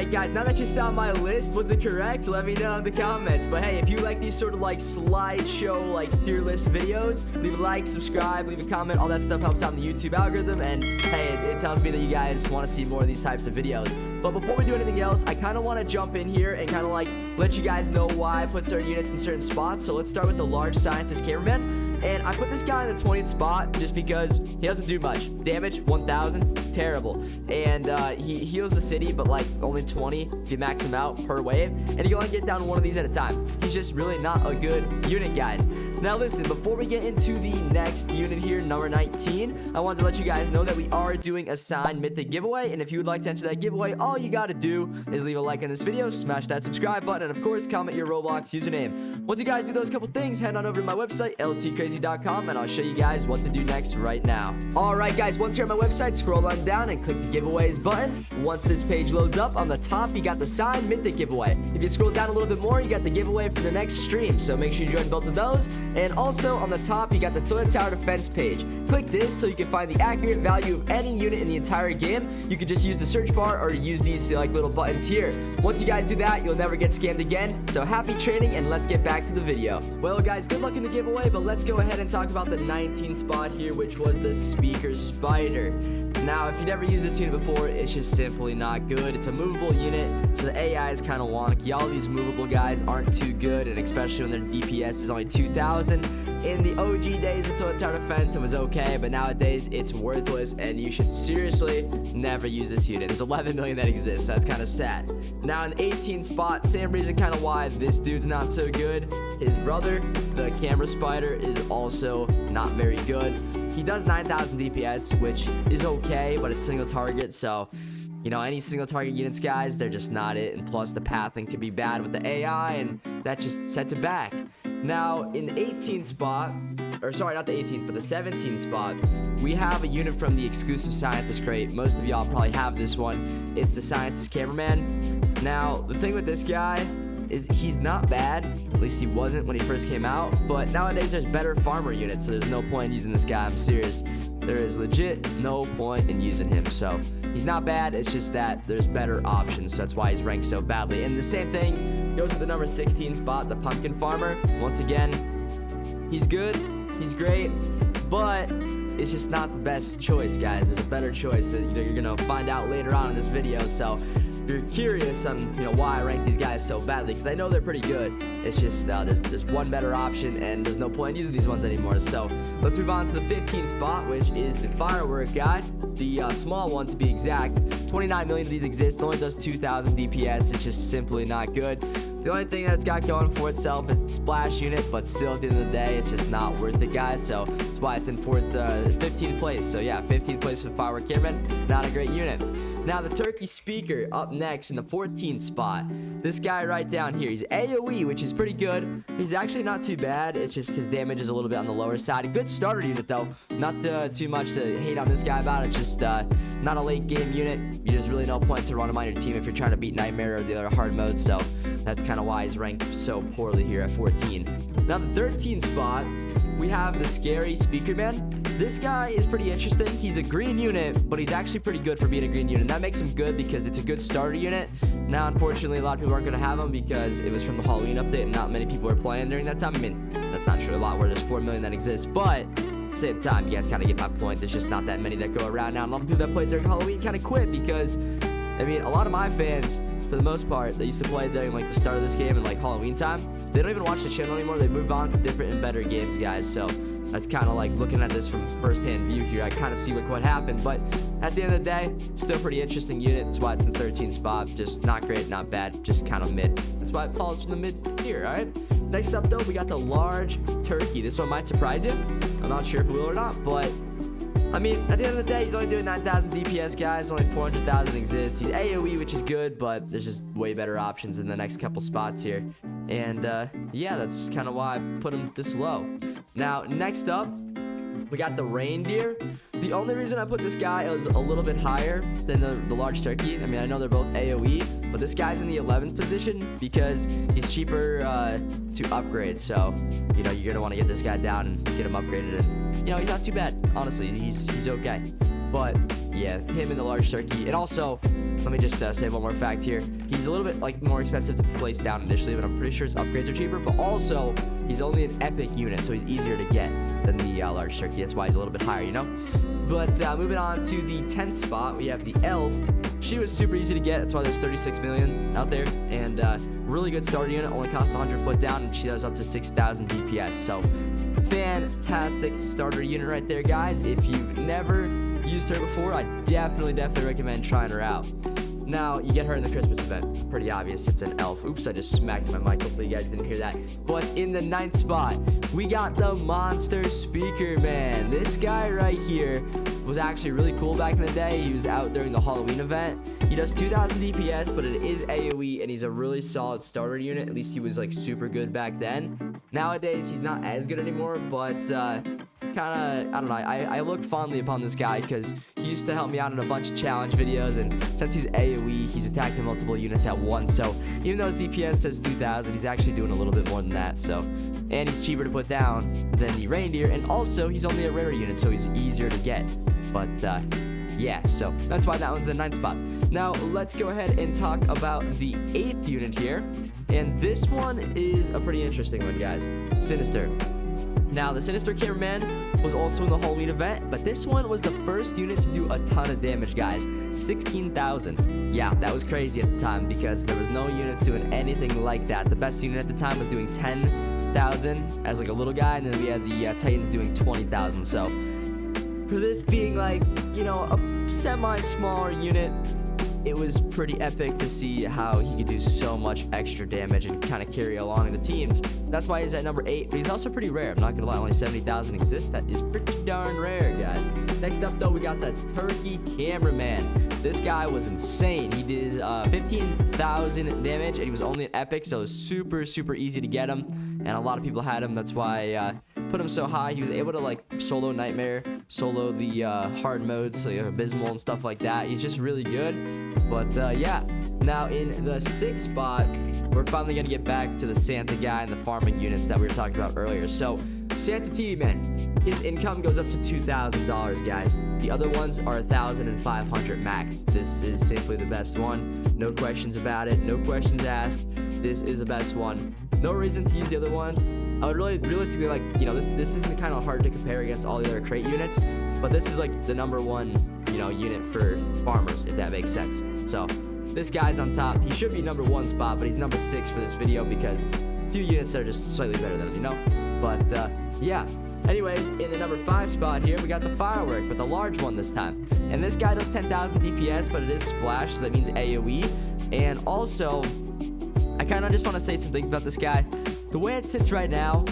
Alright guys, now that you saw my list, was it correct? Let me know in the comments. But hey, if you like these sort of like slideshow, like tier list videos, leave a like, subscribe, leave a comment. All that stuff helps out in the YouTube algorithm. And hey, it tells me that you guys want to see more of these types of videos. But before we do anything else, I kind of want to jump in here and kind of like let you guys know why I put certain units in certain spots. So let's start with the large scientist cameraman. And I put this guy in the 20th spot just because he doesn't do much. Damage, 1,000, terrible. And he heals the city, but like only 20 if you max him out per wave. And you only get down one of these at a time. He's just really not a good unit, guys. Now listen, before we get into the next unit here, number 19, I wanted to let you guys know that we are doing a signed mythic giveaway. And if you would like to enter that giveaway, all you gotta do is leave a like on this video, smash that subscribe button, and of course, comment your Roblox username. Once you guys do those couple things, head on over to my website, LTkrazy.com, and I'll show you guys what to do next right now. Alright guys, once you're at my website, scroll on down and click the giveaways button. Once this page loads up, on the top, you got the signed mythic giveaway. If you scroll down a little bit more, you got the giveaway for the next stream, so make sure you join both of those. And also on the top, you got the toilet tower defense page. Click this so you can find the accurate value of any unit in the entire game. You can just use the search bar or use these like little buttons here. Once you guys do that, you'll never get scammed again. So happy trading, and let's get back to the video. Well guys, good luck in the giveaway, but let's go ahead and talk about the 19th spot here, which was the speaker spider. Now, if you never used this unit before, it's just simply not good. It's a movable unit, so the AI is kind of wonky. All these movable guys aren't too good, and especially when their DPS is only 2,000. In the OG days, the toilet tower defense, it was okay, but nowadays, it's worthless, and you should seriously never use this unit. There's 11 million that exists, so that's kind of sad. Now, in the 18th spot, same reason kind of why this dude's not so good. His brother, the camera spider, is also not very good. He does 9,000 DPS, which is okay, but it's single target, so you know, any single target units, guys, they're just not it. And plus, the pathing can be bad with the AI, and that just sets it back. Now, in the 18th spot, or sorry, not the 18th, but the 17th spot, we have a unit from the exclusive scientist crate. Most of y'all probably have this one. It's the scientist cameraman. Now, the thing with this guy is he's not bad. At least he wasn't when he first came out. But nowadays, there's better farmer units, so there's no point in using this guy. I'm serious. There is legit no point in using him. So he's not bad. It's just that there's better options. So that's why he's ranked so badly. And the same thing goes with the number 16 spot, the pumpkin farmer. Once again, he's good. He's great. But it's just not the best choice, guys. There's a better choice that you're gonna find out later on in this video. So if you're curious on why I rank these guys so badly, because I know they're pretty good, it's just there's one better option, and there's no point in using these ones anymore. So let's move on to the 15th spot, which is the firework guy, the small one to be exact. 29 million of these exist. It only does 2,000 DPS. It's just simply not good. The only thing that it's got going for itself is the splash unit, but still at the end of the day, it's just not worth it, guys. So that's why it's in 15th place. So yeah, 15th place for the firework cameraman. Not a great unit. Now the turkey speaker up next in the 14th spot. This guy right down here, he's AoE, which is pretty good. He's actually not too bad. It's just his damage is a little bit on the lower side. A good starter unit though. Not too much to hate on this guy about. It's just not a late game unit. There's really no point to run him on your team if you're trying to beat Nightmare or the other hard modes. So that's kind of why he's ranked so poorly here at 14. Now the 13th spot, we have the scary speakerman. This guy is pretty interesting. He's a green unit, but he's actually pretty good for being a green unit. And that makes him good because it's a good starter unit. Now, unfortunately, a lot of people aren't going to have him because it was from the Halloween update and not many people were playing during that time. I mean, that's not true. A lot where there's 4 million that exist, but at the same time, you guys kind of get my point. There's just not that many that go around now. And a lot of people that played during Halloween kind of quit because, I mean, a lot of my fans, for the most part, they used to play during like the start of this game and like Halloween time. They don't even watch the channel anymore. They move on to different and better games, guys. So that's kind of like looking at this from first-hand view here. I kind of see what happened, but at the end of the day, still pretty interesting unit. That's why it's in the 13th spot. Just not great, not bad, just kind of mid. That's why it falls from the mid here, all right? Next up, though, we got the large turkey. This one might surprise you. I'm not sure if it will or not, but I mean, at the end of the day, he's only doing 9,000 DPS, guys. Only 400,000 exists. He's AoE, which is good, but there's just way better options in the next couple spots here. And yeah, that's kind of why I put him this low. Now, next up, we got the reindeer. The only reason I put this guy is a little bit higher than the large turkey. I mean, I know they're both AoE, but this guy's in the 11th position because he's cheaper to upgrade. So, you're going to want to get this guy down and get him upgraded. And, he's not too bad. Honestly, he's okay. But, yeah, him and the large turkey. And also, let me just say one more fact here. He's a little bit like more expensive to place down initially, but I'm pretty sure his upgrades are cheaper. But also, he's only an epic unit, so he's easier to get than the large turkey. That's why he's a little bit higher, you know? But moving on to the 10th spot, we have the elf. She was super easy to get. That's why there's 36 million out there. And really good starter unit. Only costs 100 foot down, and she does up to 6,000 DPS. So fantastic starter unit right there, guys. If you've never used her before, I definitely recommend trying her out. Now, you get her in the Christmas event. Pretty obvious, it's an elf. Oops, I just smacked my mic. Hopefully you guys didn't hear that. But in the 9th spot, we got the monster speakerman. This guy right here was actually really cool back in the day. He was out during the Halloween event. He does 2,000 DPS, but it is AoE, and he's a really solid starter unit. At least he was like super good back then. Nowadays, he's not as good anymore, but kind of, I don't know, I look fondly upon this guy because he used to help me out in a bunch of challenge videos, and since he's AoE, he's attacking multiple units at once. So even though his DPS says 2,000, he's actually doing a little bit more than that. So, and he's cheaper to put down than the reindeer, and also he's only a rare unit, so he's easier to get. But yeah, so that's why that one's the 9th spot. Now let's go ahead and talk about the 8th unit here, and this one is a pretty interesting one, guys. Sinister. Now, the Sinister Cameraman was also in the Halloween event, but this one was the first unit to do a ton of damage, guys. 16,000. Yeah, that was crazy at the time because there was no units doing anything like that. The best unit at the time was doing 10,000 as like a little guy, and then we had the Titans doing 20,000. So for this being like, you know, a semi-smaller unit, it was pretty epic to see how he could do so much extra damage and kind of carry along the teams. That's why he's at number 8, but he's also pretty rare. I'm not gonna lie, only 70,000 exists. That is pretty darn rare, guys. Next up, though, we got the Turkey Cameraman. This guy was insane. He did 15,000 damage, and he was only an epic, so it was super easy to get him. And a lot of people had him. That's why I put him so high. He was able to like solo Nightmare, solo the hard modes, so Abysmal and stuff like that. He's just really good. But yeah, now in the 6th spot, we're finally gonna get back to the Santa guy and the farming units that we were talking about earlier. So Santa TV Man, his income goes up to $2,000, guys. The other ones are 1,500 max. This is simply the best one. No questions about it. No questions asked. This is the best one. No reason to use the other ones. I would really realistically, like, you know, this is kind of hard to compare against all the other crate units, but this is like the number one, you know, unit for farmers, if that makes sense. So this guy's on top. He should be number 1 spot, but he's number 6 for this video because a few units are just slightly better than him, you know. But yeah. Anyways, in the number 5 spot here, we got the firework, but the large one this time. And this guy does 10,000 DPS, but it is splash, so that means AoE. And also, I kind of just want to say some things about this guy. The way it sits right now,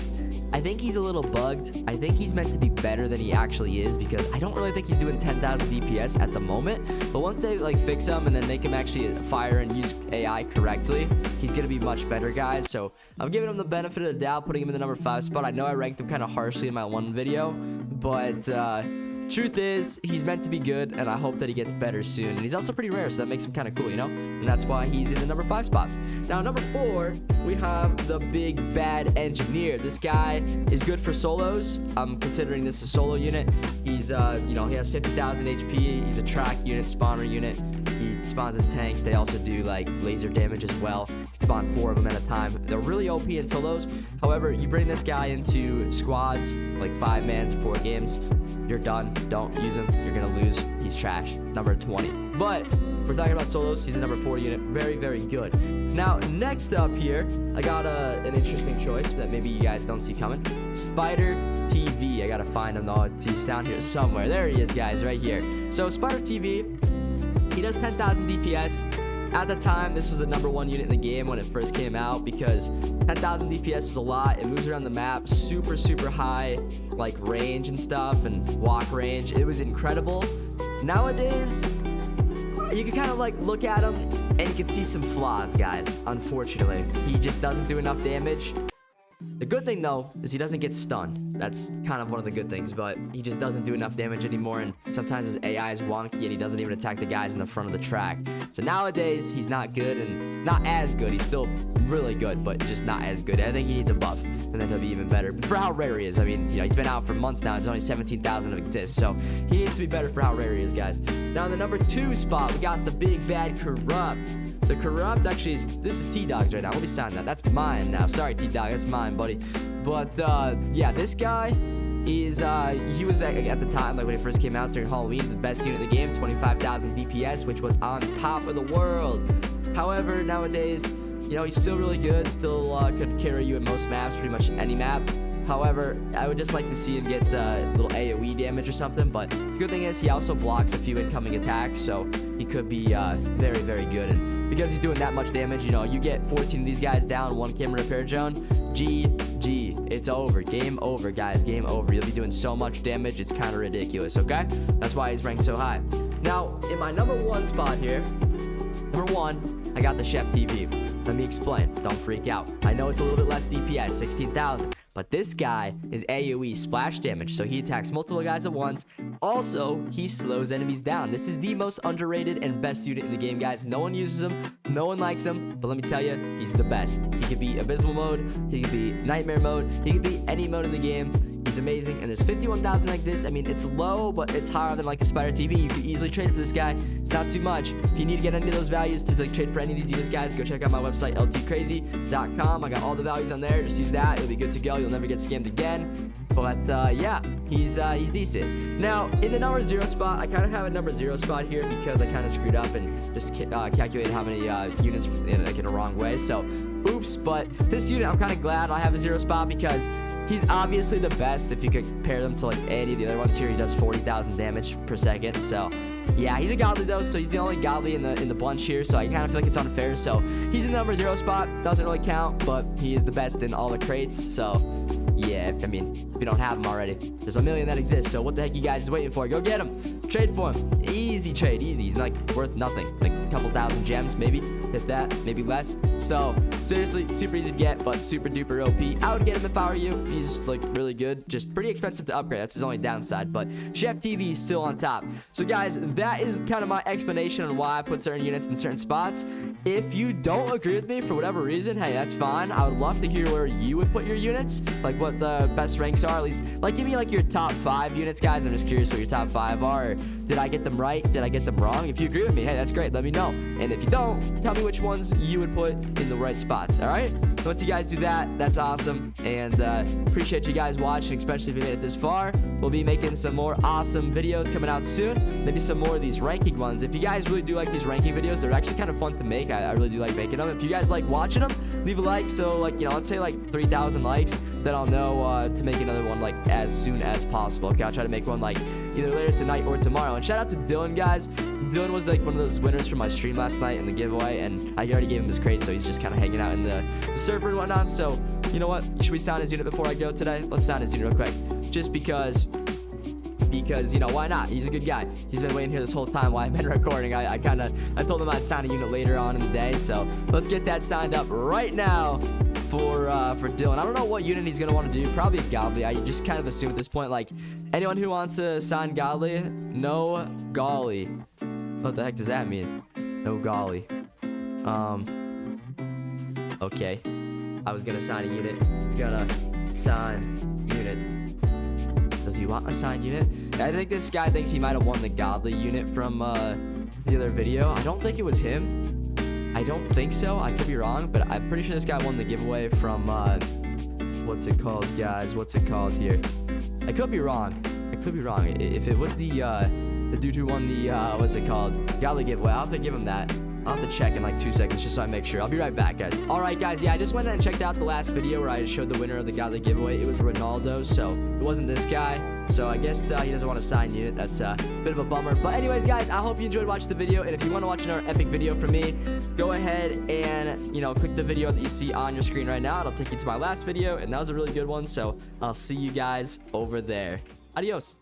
I think he's a little bugged. I think he's meant to be better than he actually is because I don't really think he's doing 10,000 DPS at the moment. But once they like fix him and then make him actually fire and use AI correctly, he's gonna be much better, guys. So I'm giving him the benefit of the doubt, putting him in the number 5 spot. I know I ranked him kind of harshly in my one video, but truth is, he's meant to be good, and I hope that he gets better soon. And he's also pretty rare, so that makes him kind of cool, you know? And that's why he's in the number 5 spot. Now, number 4, we have the big bad engineer. This guy is good for solos. I'm considering this a solo unit. He's, you know, he has 50,000 HP. He's a track unit, spawner unit. He spawns in tanks. They also do, like, laser damage as well. You can spawn 4 of them at a time. They're really OP in solos. However, you bring this guy into squads, like 5-man to 4 games, you're done. Don't use him. You're gonna lose. He's trash. Number 20. But if we're talking about solos, he's a number 4 unit. Very good. Now, next up here, I got an interesting choice that maybe you guys don't see coming. Spider TV. I gotta find him though. He's down here somewhere. There he is, guys, right here. So Spider TV, he does 10,000 DPS. At the time, this was the number 1 unit in the game when it first came out because 10,000 DPS was a lot. It moves around the map, super high, like range and stuff, and walk range. It was incredible. Nowadays, you can kind of like look at him and you can see some flaws, guys. Unfortunately, he just doesn't do enough damage. The good thing, though, is he doesn't get stunned. That's kind of one of the good things, but he just doesn't do enough damage anymore, and sometimes his AI is wonky, and he doesn't even attack the guys in the front of the track. So nowadays, he's not good, and not as good. He's still really good, but just not as good. I think he needs a buff, and then he'll be even better. But for how rare he is, I mean, he's been out for months now. There's only 17,000 of exists, so he needs to be better for how rare he is, guys. Now, in the number 2 spot, we got the big bad Corrupt. The Corrupt, actually, this is T-Dog's right now. Let me sign that. That's mine now. Sorry, T-Dog, that's mine, buddy. But, yeah, this guy is, he was, at the time, like, when he first came out during Halloween, the best unit in the game, 25,000 DPS, which was on top of the world. However, nowadays, he's still really good, still could carry you in most maps, pretty much any map. However, I would just like to see him get a little AoE damage or something, but the good thing is he also blocks a few incoming attacks, so he could be very, very good. And because he's doing that much damage, you get 14 of these guys down, 1 camera repair zone, GG. It's over. Game over, guys. Game over. You'll be doing so much damage, it's kind of ridiculous, okay? That's why he's ranked so high. Now, in my number 1 spot here, number 1, I got the Chef TV. Let me explain. Don't freak out. I know it's a little bit less DPS, 16,000. But this guy is AoE splash damage, so he attacks multiple guys at once. Also, he slows enemies down. This is the most underrated and best unit in the game, guys. No one uses him, no one likes him, but let me tell you, he's the best. He could be Abysmal mode, he could be Nightmare mode, he could be any mode in the game. He's amazing, and there's 51,000 that exists. I mean, it's low, but it's higher than like a Spider TV. You could easily trade for this guy. It's not too much. If you need to get any of those values to like trade for any of these units, guys, go check out my website, LTkrazy.com. I got all the values on there. Just use that. You'll be good to go. You'll never get scammed again. But yeah, he's decent. Now, in the number 0 spot, I kind of have a number 0 spot here because I kind of screwed up and just calculated how many units in a wrong way. So, oops. But this unit, I'm kind of glad I have a 0 spot because he's obviously the best. If you could compare them to like any of the other ones here, he does 40,000 damage per second. So, yeah, he's a godly though, so he's the only godly in the bunch here. So I kind of feel like it's unfair. So he's in the number 0 spot. Doesn't really count, but he is the best in all the crates. So yeah, I mean, if you don't have him already, there's a million that exist. So what the heck you guys waiting for? Go get him. Trade for him. Easy trade, easy. He's like worth nothing, like a couple thousand gems, maybe, if that, maybe less. So seriously, super easy to get, but super duper OP. I would get him if I were you. He's like really good, just pretty expensive to upgrade. That's his only downside, but Chef TV is still on top. So guys, that is kind of my explanation on why I put certain units in certain spots. If you don't agree with me for whatever reason, hey, that's fine. I would love to hear where you would put your units, like what the best ranks are. At least, like, give me like your top 5 units, guys. I'm just curious what your top 5 are. Did I get them right? Did I get them wrong? If you agree with me, hey, that's great. Let me know. And if you don't, tell me which ones you would put in the right spots. All right? Once you guys do that, that's awesome. And appreciate you guys watching, especially if you made it this far. We'll be making some more awesome videos coming out soon. Maybe some more of these ranking ones. If you guys really do like these ranking videos, they're actually kind of fun to make. I really do like making them. If you guys like watching them, leave a like. So, like, let's say like 3,000 likes. Then I'll know to make another one like as soon as possible. Okay, I'll try to make one like either later tonight or tomorrow. And shout out to Dylan, guys. Dylan was like one of those winners from my stream last night in the giveaway, and I already gave him his crate, so he's just kind of hanging out in the server and whatnot. So, you know what? Should we sign his unit before I go today? Let's sign his unit real quick. Just because, why not? He's a good guy. He's been waiting here this whole time while I've been recording. I told him I'd sign a unit later on in the day, so let's get that signed up right now for Dylan. I don't know what unit he's gonna want to do. Probably godly. I just kind of assume at this point, like, anyone who wants to sign godly, no golly. What the heck does that mean? No golly. Okay. I was gonna sign a unit. It's gonna sign unit. Does he want a signed unit? I think this guy thinks he might have won the godly unit from the other video. I don't think it was him. I don't think so. I could be wrong, but I'm pretty sure this guy won the giveaway from what's it called, guys? What's it called here? I could be wrong. I could be wrong. If it was the dude who won the what's it called, godly giveaway, I'll have to give him that. I'll have to check in like 2 seconds just so I make sure. I'll be right back, guys. All right, guys. Yeah, I just went and checked out the last video where I showed the winner of the godly giveaway. It was Ronaldo, so it wasn't this guy. So I guess he doesn't want to sign unit. That's a bit of a bummer. But anyways, guys, I hope you enjoyed watching the video. And if you want to watch another epic video from me, go ahead and, click the video that you see on your screen right now. It'll take you to my last video, and that was a really good one. So I'll see you guys over there. Adios.